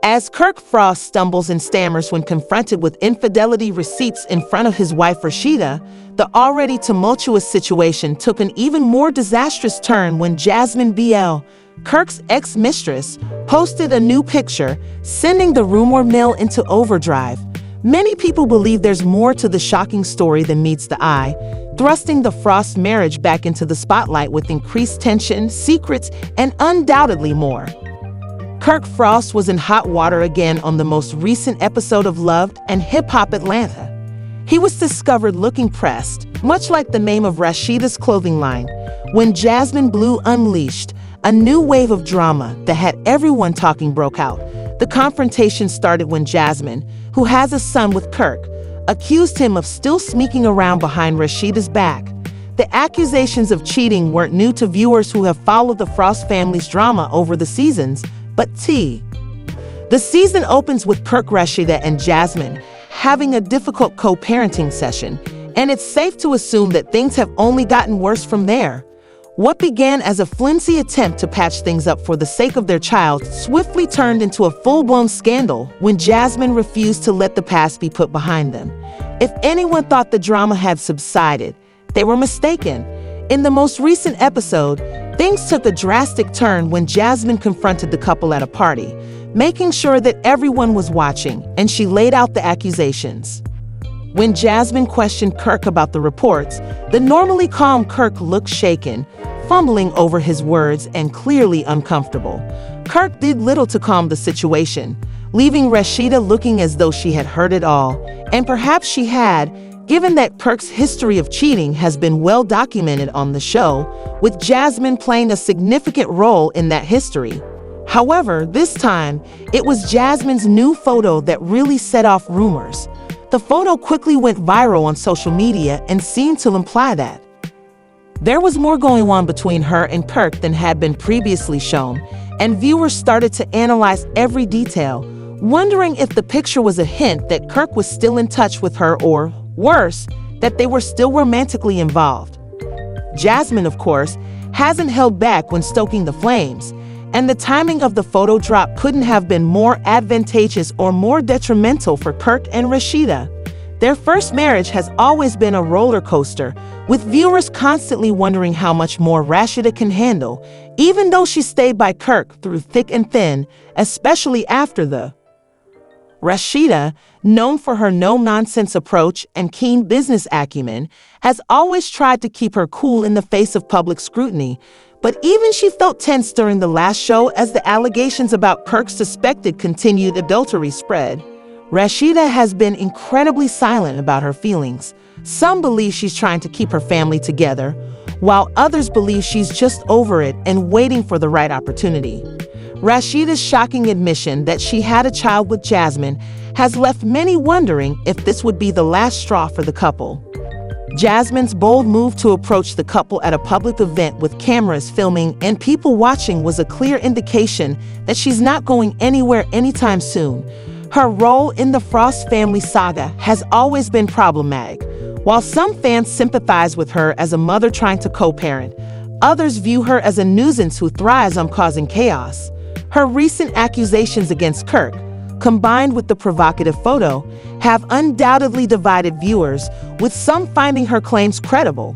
As Kirk Frost stumbles and stammers when confronted with infidelity receipts in front of his wife Rasheeda, the already tumultuous situation took an even more disastrous turn when Jasmine BL, Kirk's ex-mistress, posted a new picture, sending the rumor mill into overdrive. Many people believe there's more to the shocking story than meets the eye, thrusting the Frost marriage back into the spotlight with increased tension, secrets, and undoubtedly more. Kirk Frost was in hot water again on the most recent episode of Loved and Hip Hop Atlanta. He was discovered looking pressed, much like the name of Rasheeda's clothing line, when Jasmine Blue unleashed a new wave of drama that had everyone talking broke out. The confrontation started when Jasmine, who has a son with Kirk, accused him of still sneaking around behind Rasheeda's back. The accusations of cheating weren't new to viewers who have followed the Frost family's drama over the seasons, but the season opens with Kirk, Rasheeda, and Jasmine having a difficult co-parenting session, and it's safe to assume that things have only gotten worse from there. What began as a flimsy attempt to patch things up for the sake of their child swiftly turned into a full-blown scandal when Jasmine refused to let the past be put behind them. If anyone thought the drama had subsided, they were mistaken. In the most recent episode, things took a drastic turn when Jasmine confronted the couple at a party, making sure that everyone was watching, and she laid out the accusations. When Jasmine questioned Kirk about the reports, the normally calm Kirk looked shaken, fumbling over his words and clearly uncomfortable. Kirk did little to calm the situation, leaving Rasheeda looking as though she had heard it all, and perhaps she had, given that Kirk's history of cheating has been well documented on the show, with Jasmine playing a significant role in that history. However, this time, it was Jasmine's new photo that really set off rumors. The photo quickly went viral on social media and seemed to imply that there was more going on between her and Kirk than had been previously shown, and viewers started to analyze every detail, wondering if the picture was a hint that Kirk was still in touch with her or, worse, that they were still romantically involved. Jasmine, of course, hasn't held back when stoking the flames, and the timing of the photo drop couldn't have been more advantageous or more detrimental for Kirk and Rasheeda. Their first marriage has always been a roller coaster, with viewers constantly wondering how much more Rasheeda can handle, even though she stayed by Kirk through thick and thin, especially after the Rasheeda, known for her no-nonsense approach and keen business acumen, has always tried to keep her cool in the face of public scrutiny, but even she felt tense during the last show as the allegations about Kirk's suspected continued adultery spread. Rasheeda has been incredibly silent about her feelings. Some believe she's trying to keep her family together, while others believe she's just over it and waiting for the right opportunity. Rasheeda's shocking admission that she had a child with Jasmine has left many wondering if this would be the last straw for the couple. Jasmine's bold move to approach the couple at a public event with cameras filming and people watching was a clear indication that she's not going anywhere anytime soon. Her role in the Frost family saga has always been problematic. While some fans sympathize with her as a mother trying to co-parent, others view her as a nuisance who thrives on causing chaos. Her recent accusations against Kirk, combined with the provocative photo, have undoubtedly divided viewers, with some finding her claims credible,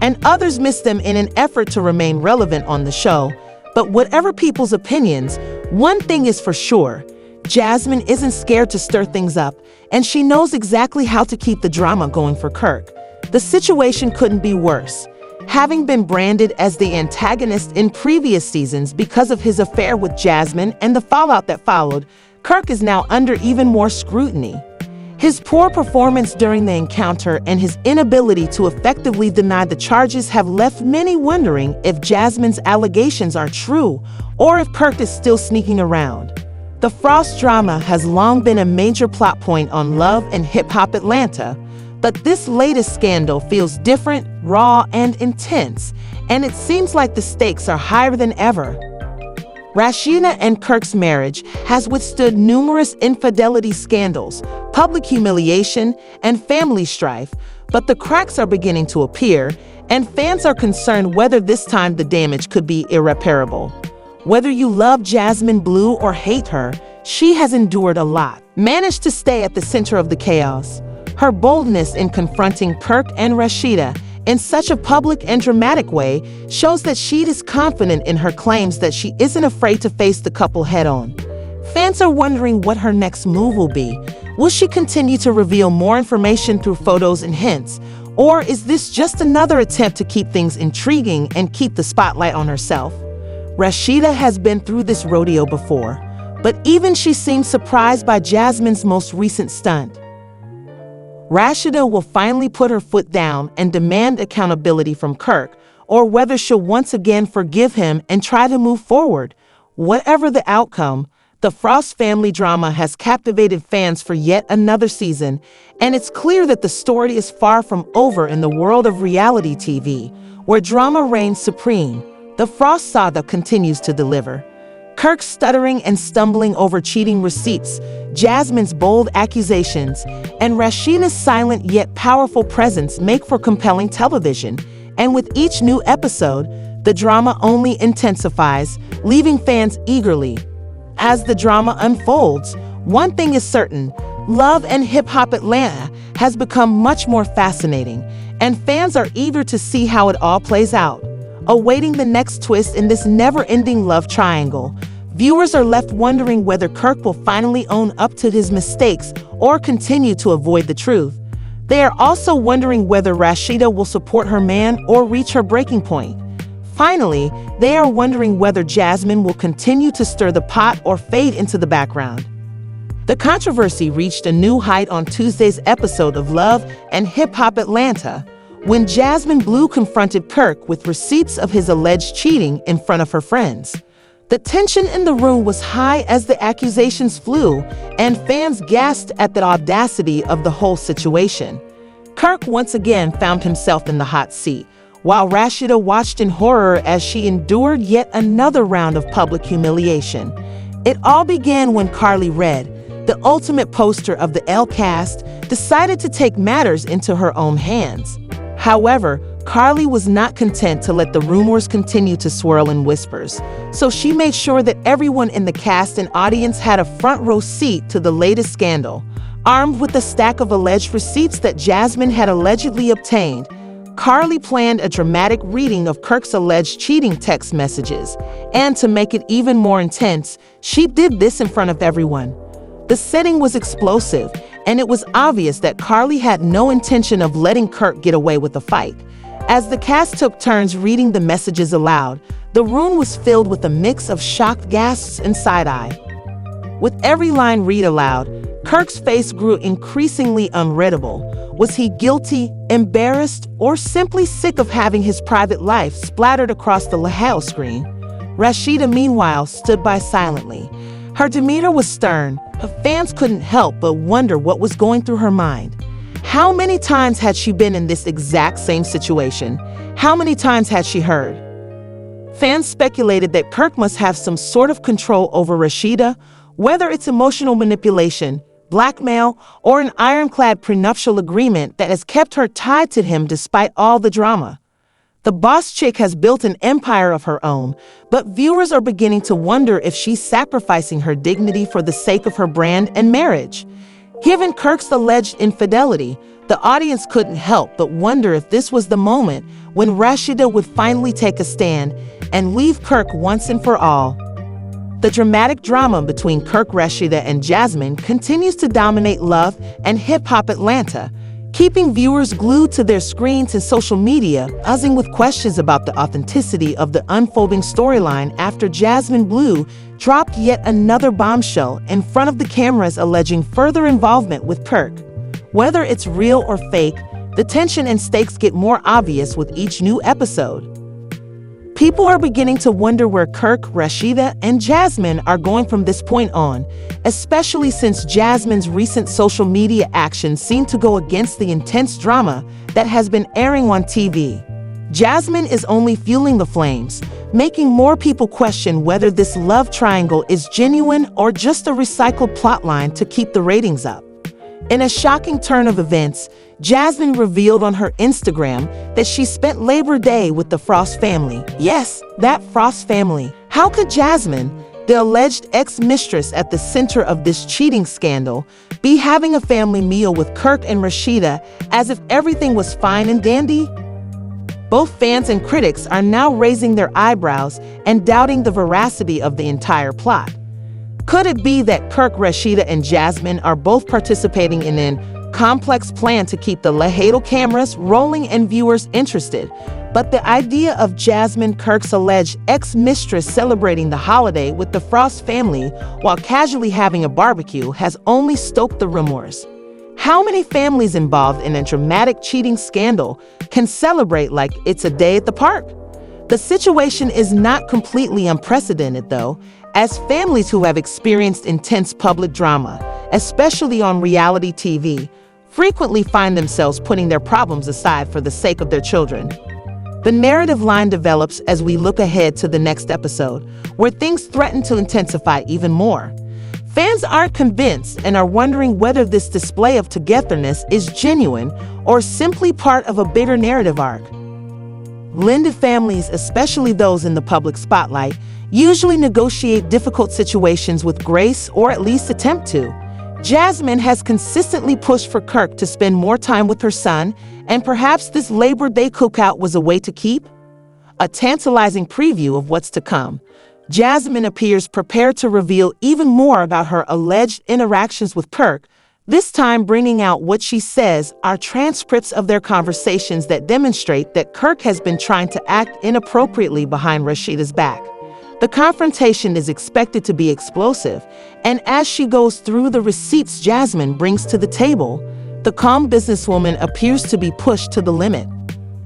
and others miss them in an effort to remain relevant on the show. But whatever people's opinions, one thing is for sure: Jasmine isn't scared to stir things up, and she knows exactly how to keep the drama going for Kirk. The situation couldn't be worse. Having been branded as the antagonist in previous seasons because of his affair with Jasmine and the fallout that followed, Kirk is now under even more scrutiny. His poor performance during the encounter and his inability to effectively deny the charges have left many wondering if Jasmine's allegations are true or if Kirk is still sneaking around. The Frost drama has long been a major plot point on Love and Hip Hop Atlanta, but this latest scandal feels different, raw, and intense, and it seems like the stakes are higher than ever. Rasheeda and Kirk's marriage has withstood numerous infidelity scandals, public humiliation, and family strife, but the cracks are beginning to appear, and fans are concerned whether this time the damage could be irreparable. Whether you love Jasmine Blue or hate her, she has endured a lot, managed to stay at the center of the chaos. Her boldness in confronting Kirk and Rasheeda in such a public and dramatic way shows that she is confident in her claims that she isn't afraid to face the couple head-on. Fans are wondering what her next move will be. Will she continue to reveal more information through photos and hints? Or is this just another attempt to keep things intriguing and keep the spotlight on herself? Rasheeda has been through this rodeo before, but even she seems surprised by Jasmine's most recent stunt. Rasheeda will finally put her foot down and demand accountability from Kirk, or whether she'll once again forgive him and try to move forward. Whatever the outcome, the Frost family drama has captivated fans for yet another season, and it's clear that the story is far from over in the world of reality TV, where drama reigns supreme. The Frost saga continues to deliver. Kirk stuttering and stumbling over cheating receipts, Jasmine's bold accusations, and Rasheeda's silent yet powerful presence make for compelling television. And with each new episode, the drama only intensifies, leaving fans eagerly. As the drama unfolds, one thing is certain: Love and Hip Hop Atlanta has become much more fascinating, and fans are eager to see how it all plays out. Awaiting the next twist in this never-ending love triangle, viewers are left wondering whether Kirk will finally own up to his mistakes or continue to avoid the truth. They are also wondering whether Rasheeda will support her man or reach her breaking point. Finally, they are wondering whether Jasmine will continue to stir the pot or fade into the background. The controversy reached a new height on Tuesday's episode of Love and Hip Hop Atlanta, when Jasmine Blue confronted Kirk with receipts of his alleged cheating in front of her friends. The tension in the room was high as the accusations flew, and fans gasped at the audacity of the whole situation. Kirk once again found himself in the hot seat, while Rasheeda watched in horror as she endured yet another round of public humiliation. It all began when Carly Red, the ultimate poster of the L cast, decided to take matters into her own hands. However, Carly was not content to let the rumors continue to swirl in whispers, so she made sure that everyone in the cast and audience had a front row seat to the latest scandal. Armed with a stack of alleged receipts that Jasmine had allegedly obtained, Carly planned a dramatic reading of Kirk's alleged cheating text messages, and to make it even more intense, she did this in front of everyone. The setting was explosive, and it was obvious that Carly had no intention of letting Kirk get away with the fight. As the cast took turns reading the messages aloud, the room was filled with a mix of shocked gasps and side-eye. With every line read aloud, Kirk's face grew increasingly unreadable. Was he guilty, embarrassed, or simply sick of having his private life splattered across the Lahal screen? Rasheeda, meanwhile, stood by silently. Her demeanor was stern. Her fans couldn't help but wonder what was going through her mind. How many times had she been in this exact same situation? How many times had she heard? Fans speculated that Kirk must have some sort of control over Rasheeda, whether it's emotional manipulation, blackmail, or an ironclad prenuptial agreement that has kept her tied to him despite all the drama. The boss chick has built an empire of her own, but viewers are beginning to wonder if she's sacrificing her dignity for the sake of her brand and marriage. Given Kirk's alleged infidelity, the audience couldn't help but wonder if this was the moment when Rasheeda would finally take a stand and leave Kirk once and for all. The dramatic drama between Kirk, Rasheeda, and Jasmine continues to dominate Love and Hip Hop Atlanta, keeping viewers glued to their screens and social media, buzzing with questions about the authenticity of the unfolding storyline after Jasmine Blue dropped yet another bombshell in front of the cameras alleging further involvement with Kirk. Whether it's real or fake, the tension and stakes get more obvious with each new episode. People are beginning to wonder where Kirk, Rasheeda, and Jasmine are going from this point on, especially since Jasmine's recent social media actions seem to go against the intense drama that has been airing on TV. Jasmine is only fueling the flames, making more people question whether this love triangle is genuine or just a recycled plotline to keep the ratings up. In a shocking turn of events, Jasmine revealed on her Instagram that she spent Labor Day with the Frost family. Yes, that Frost family. How could Jasmine, the alleged ex-mistress at the center of this cheating scandal, be having a family meal with Kirk and Rasheeda as if everything was fine and dandy? Both fans and critics are now raising their eyebrows and doubting the veracity of the entire plot. Could it be that Kirk, Rasheeda, and Jasmine are both participating in an complex plan to keep the Lahadal cameras rolling and viewers interested? But the idea of Jasmine, Kirk's alleged ex-mistress, celebrating the holiday with the Frost family while casually having a barbecue has only stoked the rumors. How many families involved in a dramatic cheating scandal can celebrate like it's a day at the park? The situation is not completely unprecedented, though, as families who have experienced intense public drama, especially on reality TV, frequently find themselves putting their problems aside for the sake of their children. The narrative line develops as we look ahead to the next episode, where things threaten to intensify even more. Fans aren't convinced and are wondering whether this display of togetherness is genuine or simply part of a bigger narrative arc. Blended families, especially those in the public spotlight, usually negotiate difficult situations with grace, or at least attempt to. Jasmine has consistently pushed for Kirk to spend more time with her son, and perhaps this Labor Day cookout was a way to keep a tantalizing preview of what's to come. Jasmine appears prepared to reveal even more about her alleged interactions with Kirk, this time bringing out what she says are transcripts of their conversations that demonstrate that Kirk has been trying to act inappropriately behind Rasheeda's back. The confrontation is expected to be explosive, and as she goes through the receipts Jasmine brings to the table, the calm businesswoman appears to be pushed to the limit.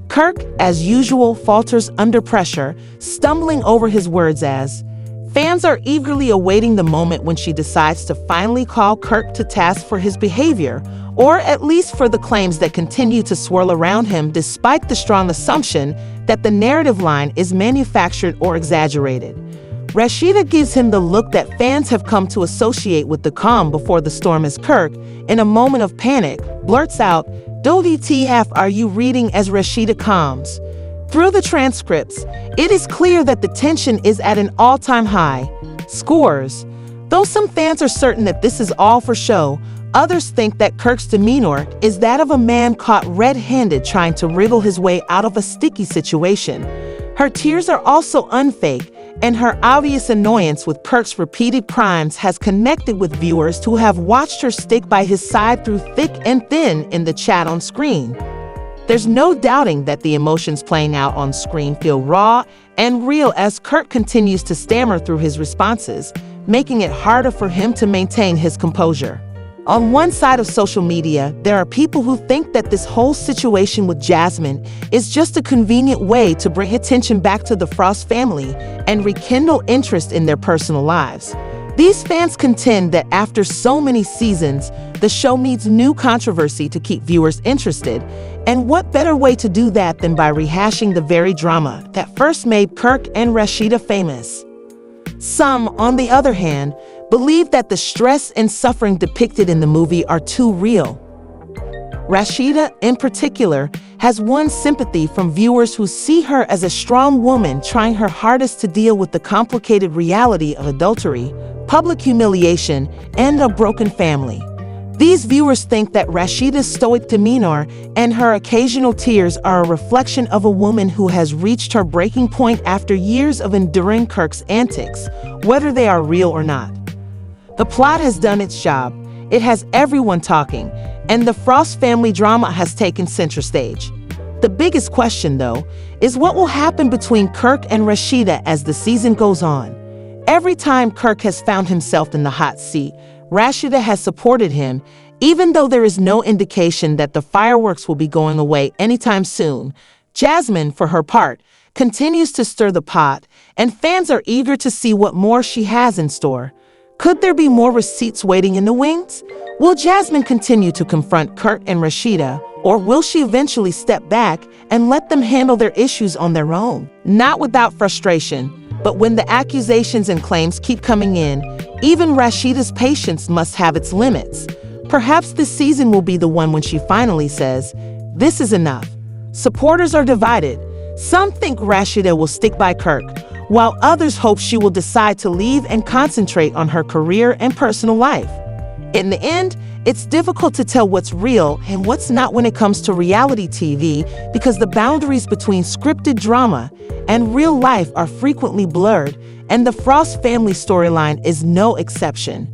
Kirk, as usual, falters under pressure, stumbling over his words as fans are eagerly awaiting the moment when she decides to finally call Kirk to task for his behavior, or at least for the claims that continue to swirl around him despite the strong assumption that the narrative line is manufactured or exaggerated. Rasheeda gives him the look that fans have come to associate with the calm before the storm as Kirk, in a moment of panic, blurts out, "WTF are you reading?" as Rasheeda calms. Through the transcripts, it is clear that the tension is at an all-time high. Scores. Though some fans are certain that this is all for show, others think that Kirk's demeanor is that of a man caught red-handed trying to wriggle his way out of a sticky situation. Her tears are also unfake, and her obvious annoyance with Kirk's repeated crimes has connected with viewers who have watched her stick by his side through thick and thin in the chat on screen. There's no doubting that the emotions playing out on screen feel raw and real as Kirk continues to stammer through his responses, making it harder for him to maintain his composure. On one side of social media, there are people who think that this whole situation with Jasmine is just a convenient way to bring attention back to the Frost family and rekindle interest in their personal lives. These fans contend that after so many seasons, the show needs new controversy to keep viewers interested, and what better way to do that than by rehashing the very drama that first made Kirk and Rasheeda famous? Some, on the other hand, believe that the stress and suffering depicted in the movie are too real. Rasheeda, in particular, has won sympathy from viewers who see her as a strong woman trying her hardest to deal with the complicated reality of adultery, public humiliation, and a broken family. These viewers think that Rasheeda's stoic demeanor and her occasional tears are a reflection of a woman who has reached her breaking point after years of enduring Kirk's antics, whether they are real or not. The plot has done its job. It has everyone talking, and the Frost family drama has taken center stage. The biggest question, though, is what will happen between Kirk and Rasheeda as the season goes on. Every time Kirk has found himself in the hot seat, Rasheeda has supported him, even though there is no indication that the fireworks will be going away anytime soon. Jasmine, for her part, continues to stir the pot, and fans are eager to see what more she has in store. Could there be more receipts waiting in the wings? Will Jasmine continue to confront Kirk and Rasheeda, or will she eventually step back and let them handle their issues on their own? Not without frustration, but when the accusations and claims keep coming in, even Rasheeda's patience must have its limits. Perhaps this season will be the one when she finally says, "This is enough." Supporters are divided. Some think Rasheeda will stick by Kirk, while others hope she will decide to leave and concentrate on her career and personal life. In the end, it's difficult to tell what's real and what's not when it comes to reality TV because the boundaries between scripted drama and real life are frequently blurred, and the Frost family storyline is no exception.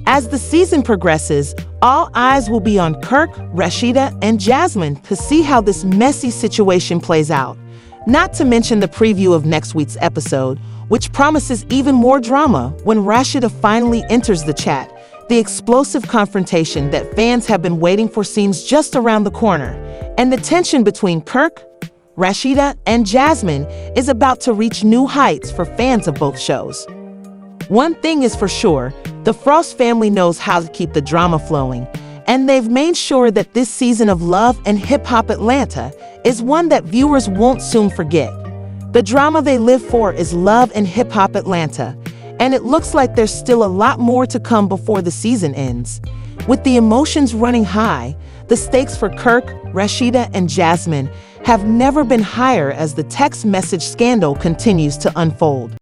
As the season progresses, all eyes will be on Kirk, Rasheeda, and Jasmine to see how this messy situation plays out. Not to mention the preview of next week's episode, which promises even more drama when Rasheeda finally enters the chat. The explosive confrontation that fans have been waiting for seems just around the corner, and the tension between Kirk, Rasheeda, and Jasmine is about to reach new heights for fans of both shows. One thing is for sure, the Frost family knows how to keep the drama flowing, and they've made sure that this season of Love and Hip Hop Atlanta is one that viewers won't soon forget. The drama they live for is Love and Hip Hop Atlanta, and it looks like there's still a lot more to come before the season ends. With the emotions running high, the stakes for Kirk, Rasheeda, and Jasmine have never been higher as the text message scandal continues to unfold.